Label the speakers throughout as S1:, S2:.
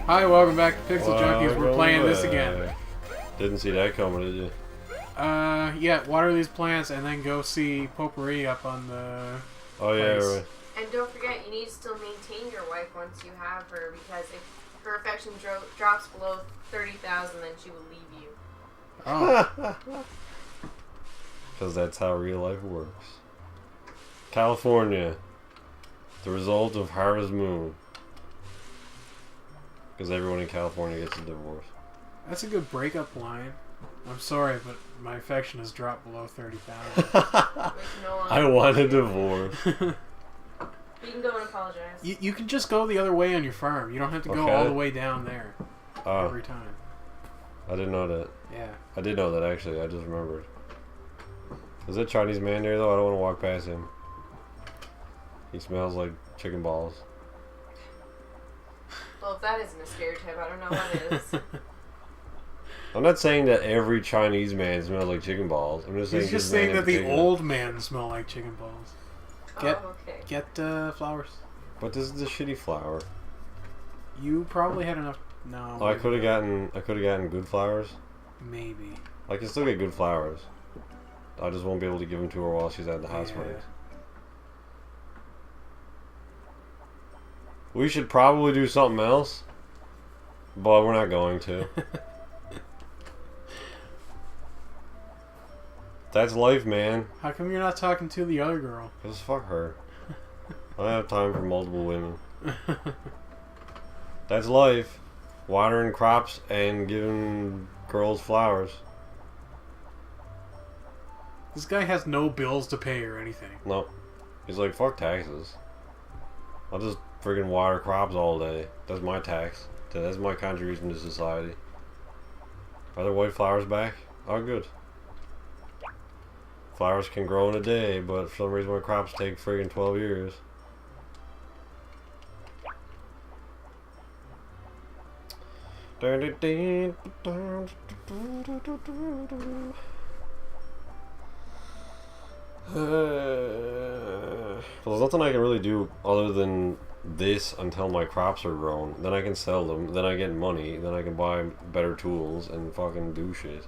S1: Hi, welcome back to Pixel Junkies. We're playing this again.
S2: Didn't see that coming, did you?
S1: Yeah, water these plants and then go see Popuri up on the
S2: yeah, right.
S3: And don't forget, you need to still maintain your wife once you have her, because if her affection drops below 30,000, then she will leave you.
S1: Oh.
S2: Because that's how real life works. California. The result of Harvest Moon. Because everyone in California gets a divorce.
S1: That's a good breakup line. I'm sorry, but my affection has dropped below 30,000.
S2: I want a divorce.
S3: You can go and apologize.
S1: You can just go the other way on your farm. You don't have to go all the way down there every time.
S2: I didn't know that.
S1: Yeah.
S2: I did know that, actually. I just remembered. Is that Chinese man there, though? I don't want to walk past him. He smells like chicken balls.
S3: Well, if that isn't a stereotype, I don't know what is.
S2: I'm not saying that every Chinese man smells like chicken balls. I'm just saying
S1: he's just saying that the old men smell like chicken balls. Get flowers.
S2: But this is the shitty flower.
S1: You probably had enough. No.
S2: Oh, I could have gotten good flowers.
S1: Maybe.
S2: I can still get good flowers. I just won't be able to give them to her while she's at the hot springs. We should probably do something else, but we're not going to. That's life, man.
S1: How come you're not talking to the other girl?
S2: Because fuck her. I don't have time for multiple women. That's life. Watering crops and giving girls flowers.
S1: This guy has no bills to pay or anything.
S2: Nope. He's like, fuck taxes. I'll just friggin' water crops all day. That's my tax. That's my contribution to society. Are there white flowers back? Oh, good. Flowers can grow in a day, but for some reason my crops take friggin' 12 years. Well, there's nothing I can really do other than this until my crops are grown. Then I can sell them, then I get money, then I can buy better tools and fucking do shit.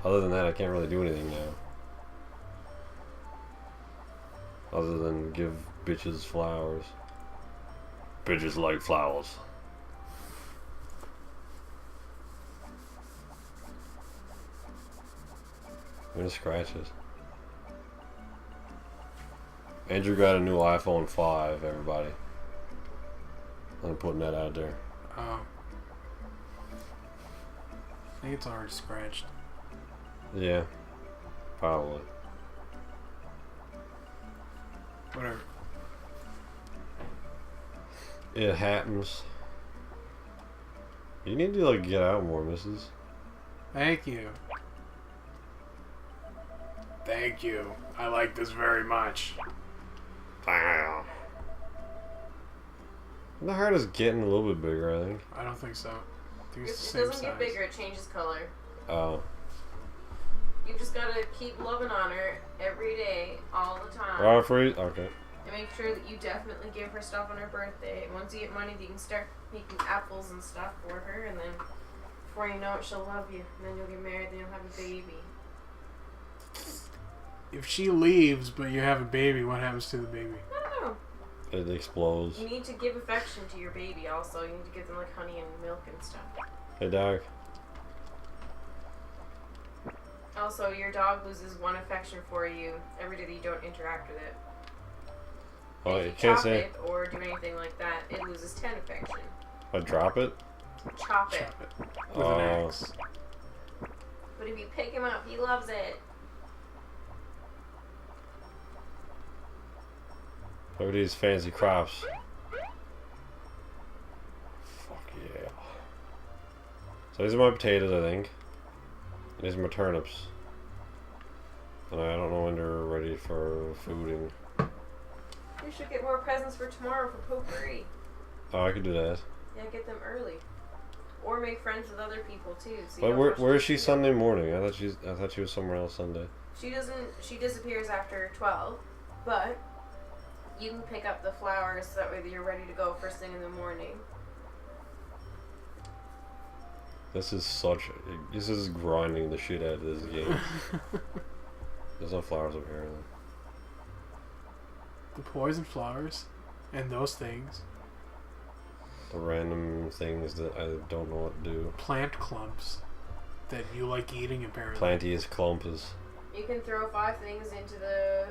S2: Other than that, I can't really do anything now. Other than give bitches flowers. Bitches like flowers. I'm gonna scratch it. Andrew got a new iPhone 5, everybody. I'm putting that out there.
S1: Oh. I think it's already scratched.
S2: Yeah. Probably.
S1: Whatever.
S2: It happens. You need to, like, get out more, missus.
S1: Thank you. Thank you. I like this very much.
S2: Wow. The heart is getting a little bit bigger, I think.
S1: I don't think so. I think
S3: It doesn't get bigger, it changes color.
S2: Oh.
S3: You just gotta keep loving on her every day, all the time.
S2: Oh, free? Okay.
S3: And make sure that you definitely give her stuff on her birthday. Once you get money, you can start making apples and stuff for her, and then before you know it, she'll love you. And then you'll get married, then you'll have a baby.
S1: If she leaves, but you have a baby, what happens to the baby?
S3: I don't know.
S2: It explodes.
S3: You need to give affection to your baby also. You need to give them like honey and milk and stuff.
S2: Hey, Doc.
S3: Also, your dog loses one affection for you every day that you don't interact with it.
S2: Oh,
S3: if
S2: you
S3: you
S2: can't
S3: chop
S2: say.
S3: it or do anything like that, it loses 10 affection.
S2: I drop it?
S3: Chop it.
S1: Chop it. With an axe.
S3: But if you pick him up, he loves it.
S2: Look at these fancy crops. Fuck yeah. So these are my potatoes, I think. These are my turnips. And I don't know when they're ready for fooding.
S3: You should get more presents for tomorrow for Popuri.
S2: Oh, I could do that.
S3: Yeah, get them early. Or make friends with other people too. So
S2: But where is she Sunday morning? I thought she was somewhere else Sunday.
S3: She disappears after 12, but you can pick up the flowers so that way you're ready to go first thing in the morning.
S2: This is grinding the shit out of this game. There's no flowers apparently.
S1: The poison flowers and those things.
S2: The random things that I don't know what to do.
S1: Plant clumps that you like eating apparently.
S2: Plantiest clumpus.
S3: You can throw 5 things into the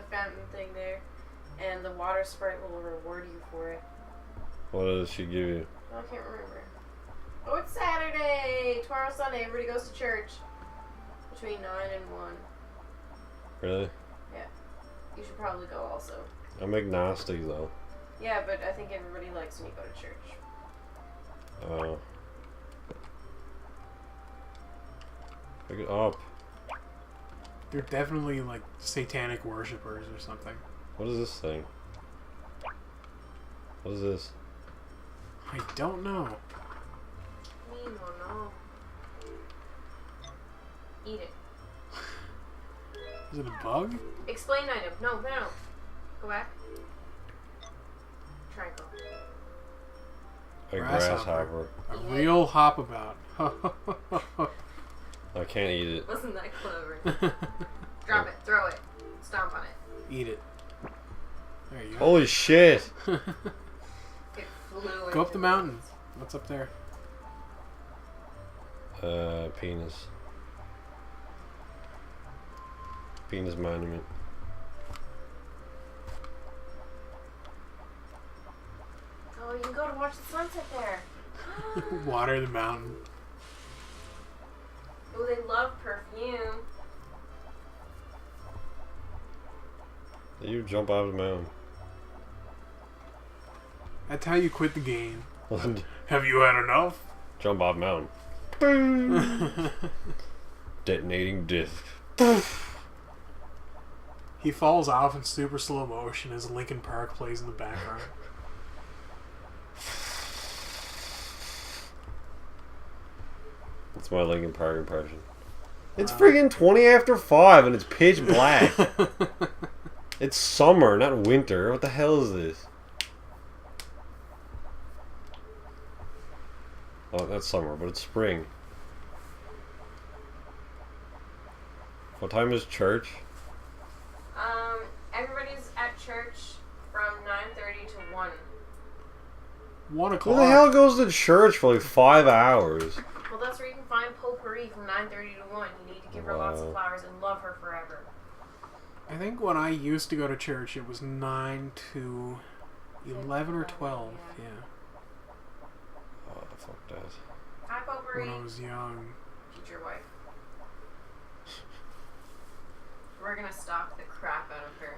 S3: fountain thing there, and the water sprite will reward you for it.
S2: What does she give you?
S3: I can't remember. Oh, it's Saturday! Tomorrow's Sunday. Everybody goes to church. Between 9 and 1.
S2: Really?
S3: Yeah. You should probably go also.
S2: I'm agnostic though.
S3: Yeah, but I think everybody likes when you go to church.
S2: Oh. Pick it up.
S1: They're definitely like satanic worshippers or something.
S2: What is this thing? What is this?
S1: I don't know.
S3: Me no no. Eat it.
S1: Is it a bug?
S3: Explain item. No. Go back. Triangle.
S2: A
S1: Grasshopper.
S2: grasshopper.
S1: A real hop about.
S2: I can't eat it.
S3: Wasn't that clever? Drop it. Throw it. Stomp on it.
S1: Eat it. There you go.
S2: Holy shit!
S3: It flew
S1: Go up
S3: into
S1: the mountain. What's up there?
S2: Penis. Penis monument.
S3: Oh, you can go to watch the sunset there.
S1: Water the mountain.
S3: Oh, they love perfume.
S2: You jump out of the mountain.
S1: That's how you quit the game. Have you had enough?
S2: Jump off mountain. Detonating disc.
S1: He falls off in super slow motion as Linkin Park plays in the background.
S2: That's my Linkin Park impression. It's friggin' 20 after 5 and it's pitch black. It's summer, not winter. What the hell is this? Oh, that's summer, but it's spring. What time is church?
S3: Everybody's at church from 9:30 to 1.
S1: 1
S2: Who
S1: o'clock.
S2: the hell goes to church for like 5 hours?
S3: Well, that's where you can find Popuri from 9:30 to 1. You need to give her lots of flowers and love her forever.
S1: I think when I used to go to church, it was 9 to 11 or 12. Yeah.
S2: Oh, the fuck that.
S3: Hi, Popuri.
S1: When I was young.
S3: Future wife. We're gonna stalk the crap out of her.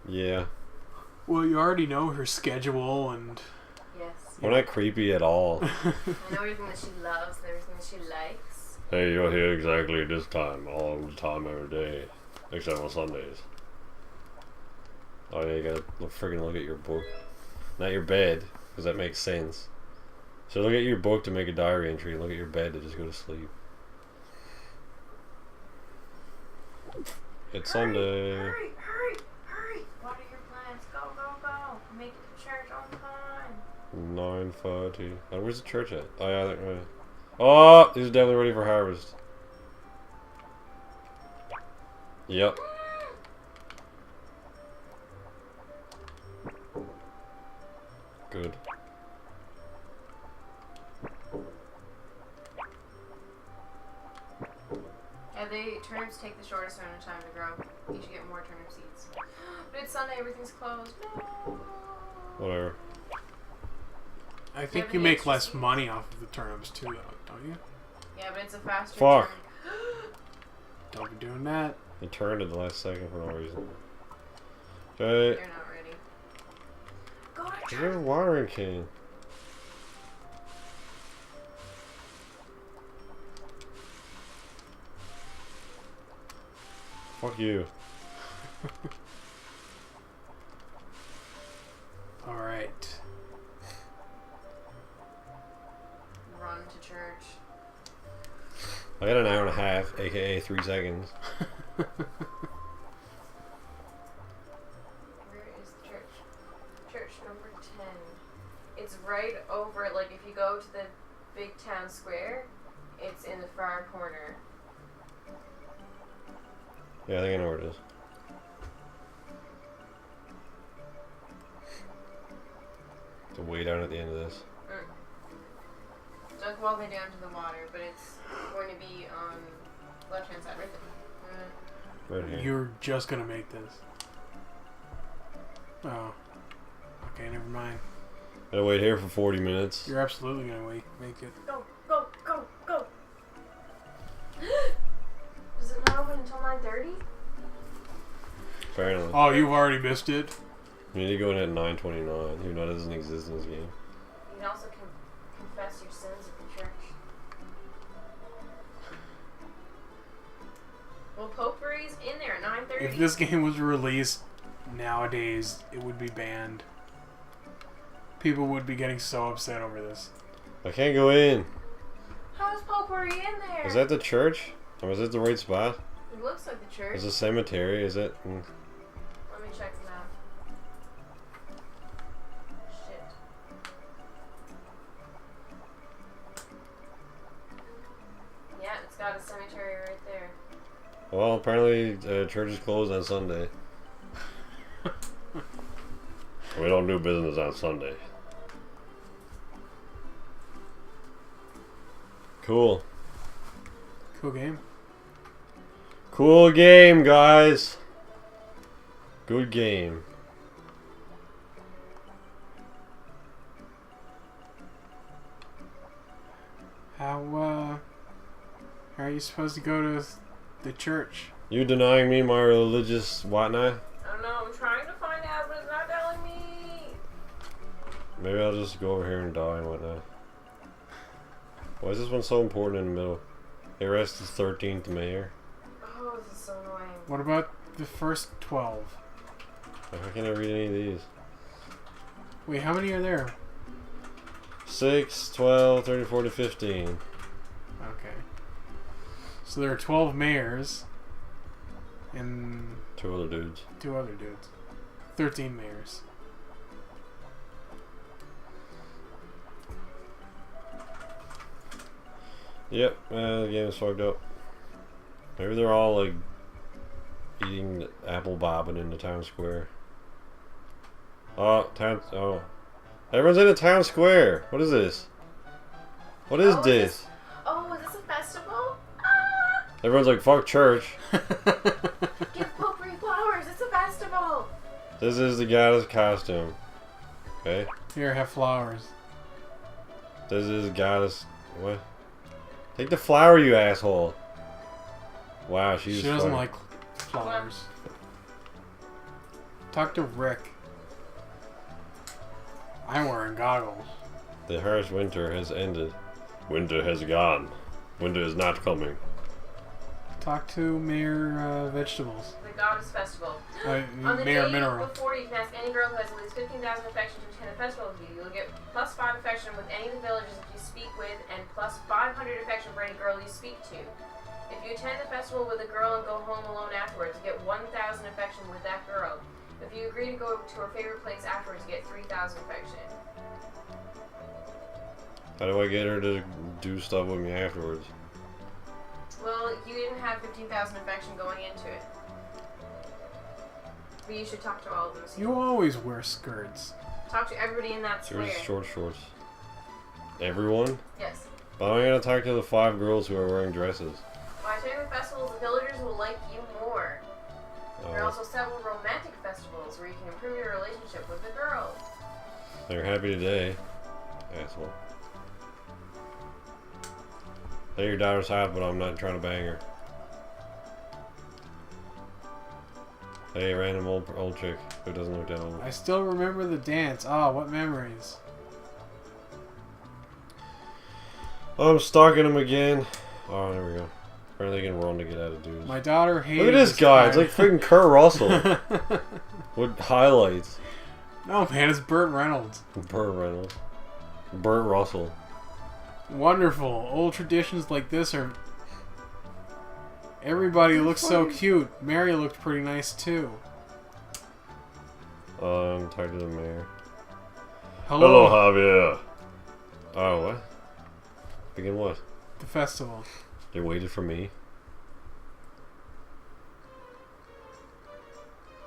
S2: Yeah.
S1: Well, you already know her schedule and...
S3: Yes.
S2: We're not creepy at all.
S3: I know everything that she loves and everything that she likes.
S2: Hey, you're here exactly at this time, all the time, every day. Except on Sundays. Oh yeah, you gotta friggin' look at your book. Not your bed, because that makes sense. So look at your book to make a diary entry, and look at your bed to just go to sleep. It's Sunday.
S3: Hurry! What are your plans? Go! Make it to church on time.
S2: 9:30. Oh, where's the church at? Oh yeah, I think right. Oh, these are definitely ready for harvest. Yep. Good.
S3: Yeah, turnips take the shortest amount of time to grow. You should get more turnip seeds. But it's Sunday, everything's closed. No.
S2: Whatever.
S1: I think you make less money off of the turnips too, though, don't you?
S3: Yeah, but it's a faster
S2: Fuck.
S3: turn.
S1: Don't be doing that.
S2: They turned at the last second for no reason.
S3: They're
S2: Okay.
S3: not ready. Go to
S2: Is
S3: church.
S2: there a watering can? Fuck you.
S1: Alright.
S3: Run to church.
S2: I got an hour and a half, aka 3 seconds.
S3: Where is the church? Church number 10. It's right you go to the big town square, it's in the far corner.
S2: Yeah, I think I know where it is. It's way down at the end of this.
S3: Don't go all the way down to the water, but it's going to be on the left-hand side, right there.
S2: Right here.
S1: You're just gonna make this. Oh. Okay, never mind.
S2: Gotta wait here for 40 minutes.
S1: You're absolutely gonna make it.
S3: Go, go, go, go! Does it not open until 9:30?
S2: Apparently.
S1: Oh, you've already missed it?
S2: You need to go in at 9:29, even though it doesn't exist in this game.
S3: You can also confess your sins at the church. Well, Popuri's in there at 9:30.
S1: If this game was released nowadays, it would be banned. People would be getting so upset over this.
S2: I can't go in.
S3: How's Popuri in there?
S2: Is that the church? Or is it the right spot?
S3: It looks like the church.
S2: Is it a cemetery? Is it?
S3: Let me check the map. Shit. Yeah, it's got a cemetery right there.
S2: Well, apparently church is closed on Sunday. We don't do business on Sunday. Cool.
S1: Cool game.
S2: Cool game, guys. Good game.
S1: How are you supposed to go to the church?
S2: You denying me my religious whatnot?
S3: I don't know, I'm trying to find out, but it's not telling me.
S2: Maybe I'll just go over here and die and whatnot. Why is this one so important in the middle? They arrested the 13th mayor.
S3: Oh, this is so annoying.
S1: What about the first 12?
S2: How can I read any of these?
S1: Wait, how many are there?
S2: 6, 12, 13, 14, 15.
S1: Okay. So there are 12 mayors and
S2: 2 other dudes.
S1: 2 other dudes. 13 mayors.
S2: Yep, the game is fucked up. Maybe they're all like eating apple bobbing in the town square. Oh, everyone's in the town square. What is this? What is this?
S3: Oh, is this a festival?
S2: Everyone's like, fuck church.
S3: Give Popuri flowers, it's a festival!
S2: This is the goddess costume. Okay.
S1: Here, have flowers.
S2: This is goddess. What? Take the flower, you asshole. Wow,
S1: She
S2: she's.
S1: doesn't
S2: funny.
S1: like flowers. Talk to Rick. I'm wearing goggles.
S2: The harsh winter has ended. Winter has gone. Winter is not coming.
S1: Talk to Mayor Vegetables.
S3: The Goddess Festival. On the
S1: Mayor
S3: day
S1: Mineral.
S3: before, you can ask any girl who has at least 15,000 affection to attend a festival with you. You'll get +5 affection with any of the villagers if you speak with, and +500 affection for any girl you speak to. If you attend the festival with a girl and go home alone afterwards, you get 1,000 affection with that girl. If you agree to go to her favorite place afterwards, you get 3,000 affection.
S2: How do I get her to do stuff with me afterwards?
S3: Well, you didn't have 15,000 affection going into it. But you should talk to all of them.
S1: You always wear skirts.
S3: Talk to everybody in that square.
S2: Here's short shorts. Everyone?
S3: Yes.
S2: But I'm gonna talk to the 5 girls who are wearing dresses.
S3: By attending the festivals, the villagers will like you more. There are also several romantic festivals where you can improve your relationship with the girls.
S2: They're happy today. Asshole. Hey, your daughter's hot, but I'm not trying to bang her. Hey, random old chick who doesn't look that old.
S1: I still remember the dance. Ah, what memories.
S2: Oh, I'm stalking him again. Oh, there we go. Apparently I can run to get out of dudes.
S1: My daughter hated
S2: Look at this guy. It's like freaking Kurt Russell. With highlights.
S1: No, man, it's Burt Reynolds.
S2: Burt Reynolds. Burt Russell.
S1: Wonderful. Old traditions like this are... Everybody looks so cute. Mary looked pretty nice, too.
S2: I'm talking to the mayor.
S1: Hello.
S2: Hello, Javier. Oh, what? Begin what?
S1: The festival.
S2: They waited for me.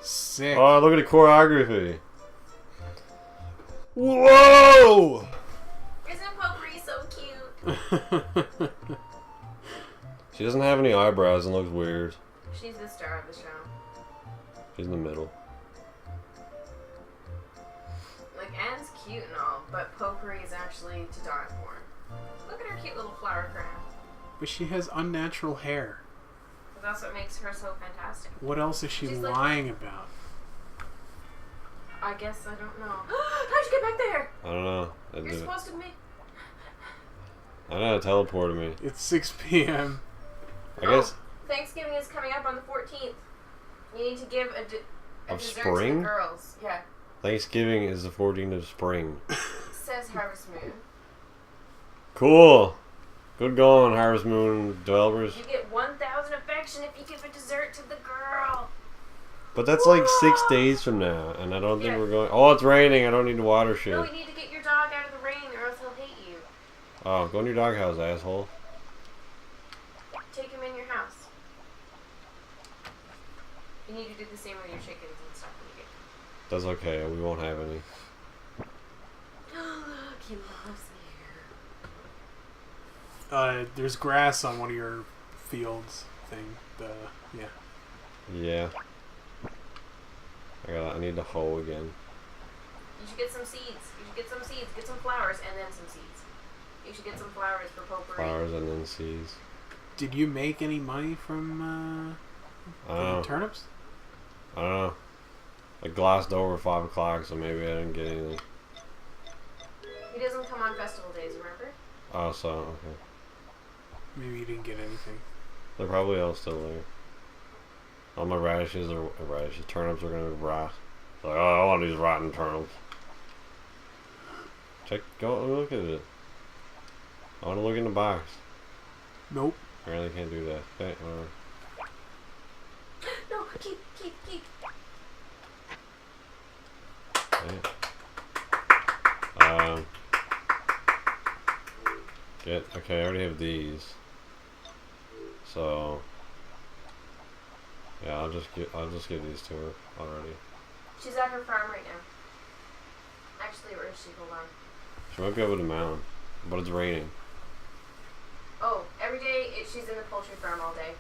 S1: Sick.
S2: Oh, look at the choreography. Whoa!
S3: Isn't Popuri so cute?
S2: She doesn't have any eyebrows and looks weird.
S3: She's the star of the show.
S2: She's in the middle.
S3: Like, Anne's cute and all, but Popuri is actually to die for. Look at her cute little flower crown.
S1: But she has unnatural hair.
S3: But that's what makes her so fantastic.
S1: What else is she
S3: She's like-
S1: lying about?
S3: I guess I don't know. How'd you get back there?
S2: I don't know.
S3: You're supposed to make...
S2: I know, it teleported me.
S1: It's 6 p.m.
S2: I guess.
S3: Thanksgiving is coming up on the 14th. You need to give a
S2: Of
S3: dessert
S2: spring?
S3: to the girls. Yeah.
S2: Thanksgiving is the 14th of spring.
S3: Says Harvest Moon.
S2: Cool. Good going, Harvest Moon developers.
S3: You get 1,000 affection if you give a dessert to the girl.
S2: But that's like 6 days from now, and I don't think we're going. Oh, it's raining. I don't need to water shit.
S3: No, you need to get your dog out of the rain or else he'll hate you.
S2: Oh, go in your doghouse, asshole.
S3: Take him in your house. You need to do the same with your chickens and stuff when you get
S2: That's okay. We won't have any.
S3: Look, he loves you.
S1: There's grass on one of your fields thing. Yeah.
S2: Yeah. I need to hoe again.
S3: You should get some seeds. Get some flowers and then some seeds. You should get some flowers for Popuri.
S2: Flowers and then seeds.
S1: Did you make any money from
S2: I don't know.
S1: turnips?
S2: I don't know. I glassed over 5 o'clock, so maybe I didn't get anything.
S3: He doesn't come on festival days, remember?
S2: Oh, so, okay.
S1: Maybe you didn't get anything.
S2: They're probably all still there. All my radishes, turnips are gonna rot. Like, oh, I want these rotten turnips. Go look at it. I want to look in the box.
S1: Nope.
S2: Apparently can't do that. Okay,
S3: No, keep.
S2: Okay, I already have these. So yeah, I'll just give these to her already.
S3: She's at her farm right now. Actually, where is she? Hold on.
S2: She might be over the mountain, but it's raining.
S3: Oh, every day she's in the poultry farm all day.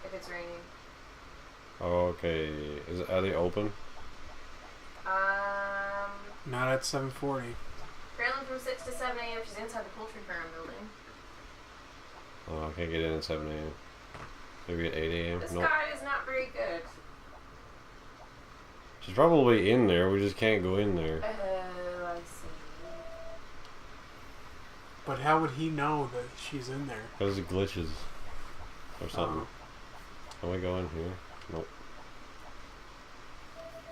S3: If it's raining.
S2: Oh, okay. Are they open?
S1: Not at 7:40.
S3: Apparently from 6 to 7 a.m. she's inside the poultry farm building.
S2: Oh, I can't get in at 7 a.m. Maybe at 8 a.m.
S3: This
S2: Nope.
S3: guy is not very good.
S2: She's probably in there. We just can't go in there.
S3: Oh, I see.
S1: But how would he know that she's in there?
S2: Because it glitches or something. Can we go in here? Nope.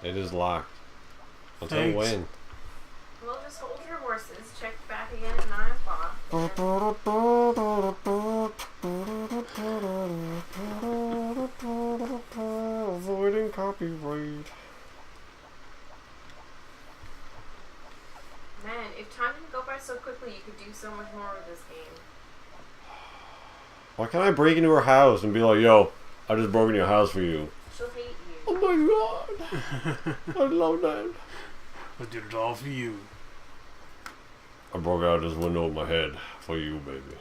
S2: It is locked. Until
S1: Thanks.
S2: when?
S3: Well, just hold your horses. Check back again at 9 o'clock.
S2: Avoiding copyright.
S3: Man, if time didn't go by so quickly, you could do so much more with this game.
S2: Why can't I break into her house and be like, yo, I just broke into your house for you?
S3: She'll hate you.
S2: Oh my god. I love that.
S1: I did it all for you.
S2: I broke out this window with my head for you, baby.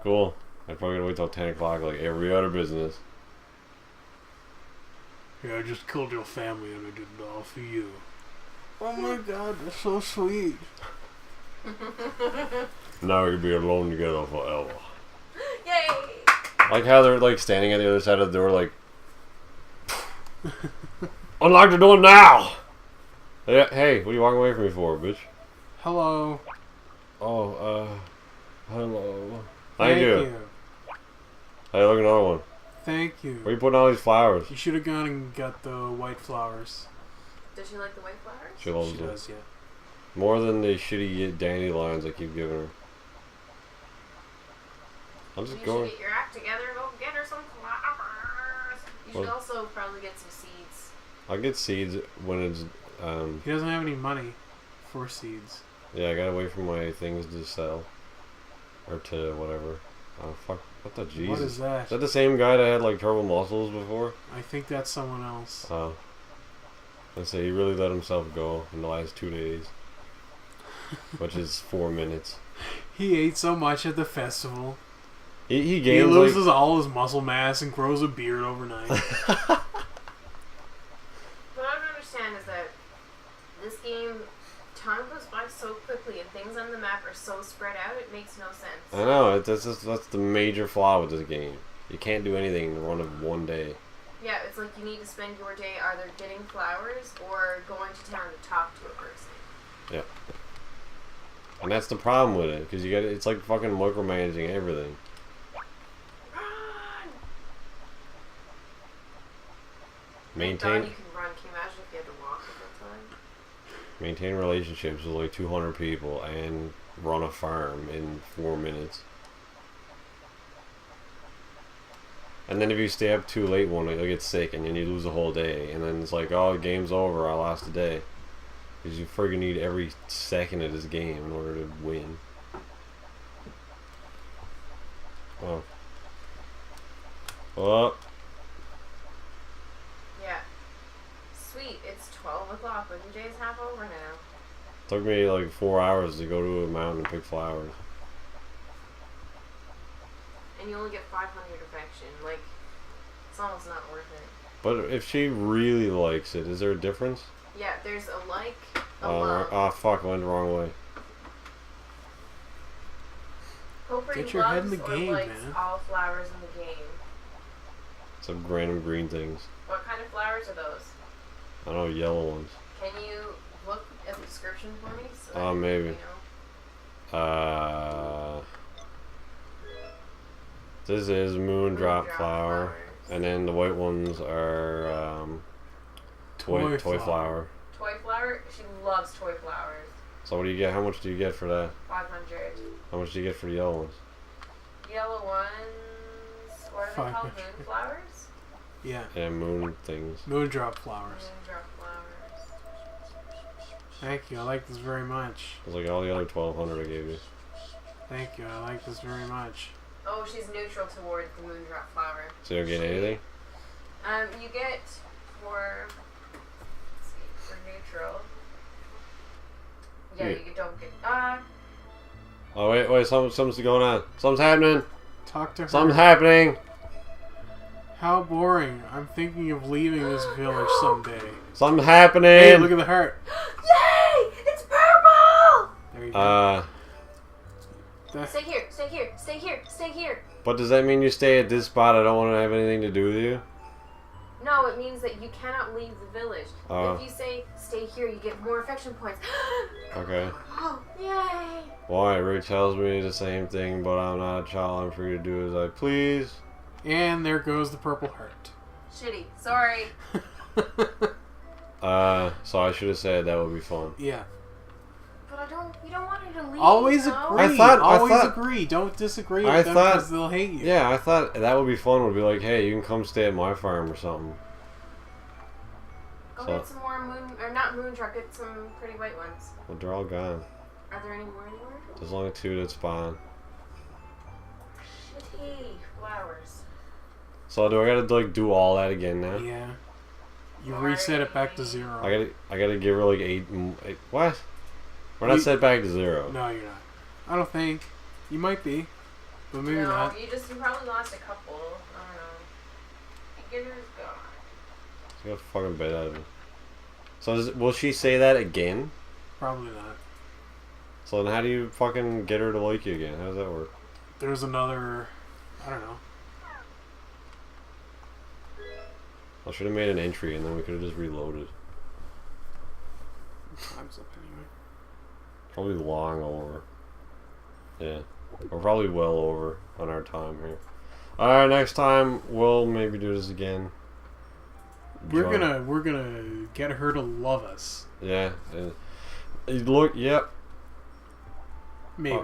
S2: Cool. I'm probably gonna wait till 10 o'clock like every other business.
S1: Yeah, I just killed your family and I did it all for you. Oh my god, that's so sweet.
S2: Now we can be alone together forever.
S3: Yay!
S2: Like how they're like standing at the other side of the door like unlock the door now! Hey, what are you walking away from me for, bitch?
S1: Hello.
S2: Oh, hello.
S1: Thank
S2: Thank you. Hey, look, another one.
S1: Thank you.
S2: Where are you putting all these flowers?
S1: You should have gone and got the white flowers.
S3: Does she like the white flowers?
S2: She loves
S1: She
S2: them.
S1: does, yeah.
S2: More than the shitty dandelions I keep giving her. I'm just
S3: You
S2: going.
S3: should get your act together and go get her some flowers. You should
S2: Well-
S3: also probably get some seeds.
S2: I'll get seeds when it's
S1: He doesn't have any money for seeds.
S2: Yeah, I gotta wait for my things to sell. Or to whatever. Oh, fuck. What the Jesus?
S1: What is that?
S2: Is that the same guy that had, like, turbo muscles before?
S1: I think that's someone else.
S2: Oh. Let's say he really let himself go in the last 2 days. Which is 4 minutes.
S1: He ate so much at the festival.
S2: He
S1: He
S2: gains,
S1: loses all his muscle mass and grows a beard overnight.
S3: What I don't understand is that this game, time goes by so quickly and things on the map are so spread out, it makes no sense.
S2: I know, that's the major flaw with this game. You can't do anything in the run of 1 day.
S3: Yeah, it's like you need to spend your day either getting flowers or going to town to talk to a person.
S2: Yeah. And that's the problem with it, because it's like fucking micromanaging everything.
S3: Run! Thank
S2: Maintain
S3: God you can run. Can you imagine if you had to walk at that time?
S2: maintain relationships with like 200 people and run a farm in 4 minutes. And then if you stay up too late one night, you'll get sick and then you lose a whole day. And then it's like, oh, game's over, I lost a day. Because you friggin' need every second of this game in order to win. Oh. Oh.
S3: Yeah. Sweet, it's 12 o'clock, but your day's half over now.
S2: Took me like 4 hours to go to a mountain and pick flowers.
S3: And you only get 500 affection. Like, it's almost not worth it.
S2: But if she really likes it, is there a difference?
S3: Yeah, there's a like, a love.
S2: Oh fuck, I went the wrong way.
S3: Popuri
S1: Get your head in
S3: loves
S1: the
S3: or
S1: game,
S3: likes
S1: man.
S3: all flowers in the game.
S2: Some random green things.
S3: What kind of flowers are those?
S2: I don't know, yellow ones.
S3: Can you look at the description for me? So that
S2: Maybe.
S3: You know?
S2: This is moondrop
S3: Moondrop
S2: flower.
S3: flowers.
S2: And then the white ones are toy flower.
S3: Toy flower? She loves toy flowers.
S2: So what do you get? How much do you get for that?
S3: 500.
S2: How much do you get for the yellow ones?
S3: Yellow ones, what are they called?
S1: 500.
S3: Moonflowers?
S1: Yeah.
S2: Yeah, moon things.
S1: Moondrop flowers.
S3: Moondrop flowers.
S1: Thank you. I like this very much.
S2: It's like all the other 1,200 I gave you.
S1: Thank you. I like this very much.
S3: Oh, she's neutral towards the moondrop flower.
S2: So you don't get anything?
S3: You get for, let's see, for neutral. Yeah, you don't get,
S2: Oh wait, something's going on. Something's happening.
S1: Talk to her.
S2: Something's happening.
S1: How boring. I'm thinking of leaving this village someday.
S2: Something's happening.
S1: Hey, look at the heart.
S3: Yay! It's purple!
S1: There you go.
S3: Stay here, stay here, stay here, stay here.
S2: But does that mean you stay at this spot? I don't want to have anything to do with you?
S3: No, it means that you cannot leave the village.
S2: Oh.
S3: If you say, stay here, you get more affection points.
S2: Okay.
S3: Oh, yay!
S2: Why? Ray tells me the same thing, but I'm not a child. I'm free to do as I please.
S1: And there goes the purple heart.
S3: Shitty. Sorry.
S2: So I should have said that would be fun.
S1: Yeah.
S3: But you don't want her to leave.
S1: Always
S3: no?
S1: agree.
S2: I
S1: Always
S2: thought-
S1: agree. Don't disagree with
S2: I
S1: them
S2: thought-
S1: because they'll hate you.
S2: Yeah, I thought that would be fun. Would be like, hey, you can come stay at my farm or something.
S3: Go
S2: So-
S3: get some more not moondrop, get some pretty white ones.
S2: But they're all gone.
S3: Are there any more anywhere?
S2: There's only 2 that spawn.
S3: Shitty flowers.
S2: So do I gotta like do all that again now?
S1: Yeah. You reset it back to 0.
S2: I gotta give her like 8. What? We're not set back to 0.
S1: No, you're not. I don't think. You might be. But maybe
S3: no,
S1: not.
S3: you probably lost a couple. I don't know. Beginner's gone.
S2: She got fucking bit out of it. So will she say that again?
S1: Probably not.
S2: So then how do you fucking get her to like you again? How does that work?
S1: There's another... I don't know.
S2: I should have made an entry and then we could have just reloaded.
S1: Time's up anyway.
S2: Probably long over. Yeah. We're probably well over on our time here. Alright, next time we'll maybe do this again.
S1: We're gonna get her to love us.
S2: Yeah. Look, yep.
S1: Maybe.